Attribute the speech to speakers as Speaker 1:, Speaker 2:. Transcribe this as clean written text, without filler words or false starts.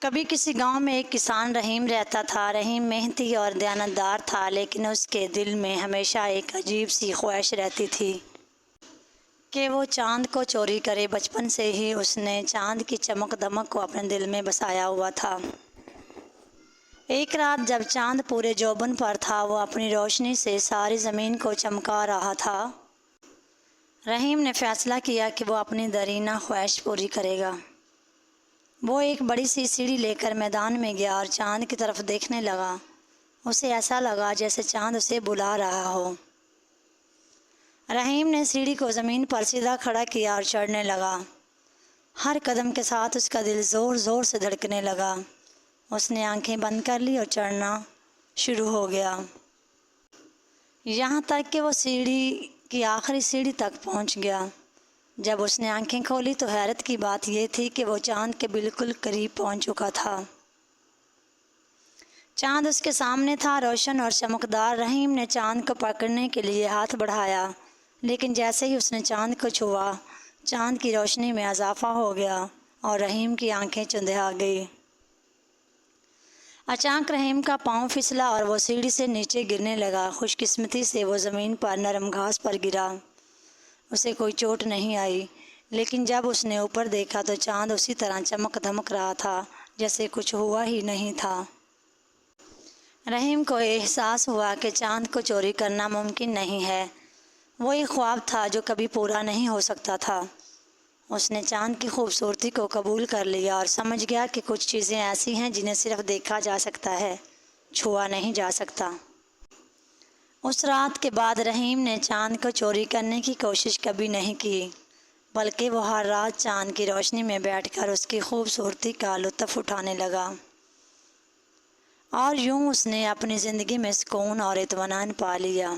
Speaker 1: کبھی کسی گاؤں میں ایک کسان رحیم رہتا تھا۔ رحیم محنتی اور دیانتدار تھا، لیکن اس کے دل میں ہمیشہ ایک عجیب سی خواہش رہتی تھی کہ وہ چاند کو چوری کرے۔ بچپن سے ہی اس نے چاند کی چمک دمک کو اپنے دل میں بسایا ہوا تھا۔ ایک رات جب چاند پورے جوبن پر تھا، وہ اپنی روشنی سے ساری زمین کو چمکا رہا تھا۔ رحیم نے فیصلہ کیا کہ وہ اپنی دیرینہ خواہش پوری کرے گا۔ وہ ایک بڑی سی سیڑھی لے کر میدان میں گیا اور چاند کی طرف دیکھنے لگا۔ اسے ایسا لگا جیسے چاند اسے بلا رہا ہو۔ رحیم نے سیڑھی کو زمین پر سیدھا کھڑا کیا اور چڑھنے لگا۔ ہر قدم کے ساتھ اس کا دل زور زور سے دھڑکنے لگا۔ اس نے آنکھیں بند کر لی اور چڑھنا شروع ہو گیا، یہاں تک کہ وہ سیڑھی کی آخری سیڑھی تک پہنچ گیا۔ جب اس نے آنکھیں کھولی تو حیرت کی بات یہ تھی کہ وہ چاند کے بالکل قریب پہنچ چکا تھا۔ چاند اس کے سامنے تھا، روشن اور چمکدار۔ رحیم نے چاند کو پکڑنے کے لیے ہاتھ بڑھایا، لیکن جیسے ہی اس نے چاند کو چھوا، چاند کی روشنی میں اضافہ ہو گیا اور رحیم کی آنکھیں چندھا گئی۔ اچانک رحیم کا پاؤں پھسلا اور وہ سیڑھی سے نیچے گرنے لگا۔ خوش قسمتی سے وہ زمین پر نرم گھاس پر گرا۔ اسے کوئی چوٹ نہیں آئی، لیکن جب اس نے اوپر دیکھا تو چاند اسی طرح چمک دمک رہا تھا جیسے کچھ ہوا ہی نہیں تھا۔ رحیم کو احساس ہوا کہ چاند کو چوری کرنا ممکن نہیں ہے۔ وہ ایک خواب تھا جو کبھی پورا نہیں ہو سکتا تھا۔ اس نے چاند کی خوبصورتی کو قبول کر لیا اور سمجھ گیا کہ کچھ چیزیں ایسی ہیں جنہیں صرف دیکھا جا سکتا ہے، چھوا نہیں جا سکتا۔ اس رات کے بعد رحیم نے چاند کو چوری کرنے کی کوشش کبھی نہیں کی، بلکہ وہ ہر رات چاند کی روشنی میں بیٹھ کر اس کی خوبصورتی کا لطف اٹھانے لگا، اور یوں اس نے اپنی زندگی میں سکون اور اطمینان پا لیا۔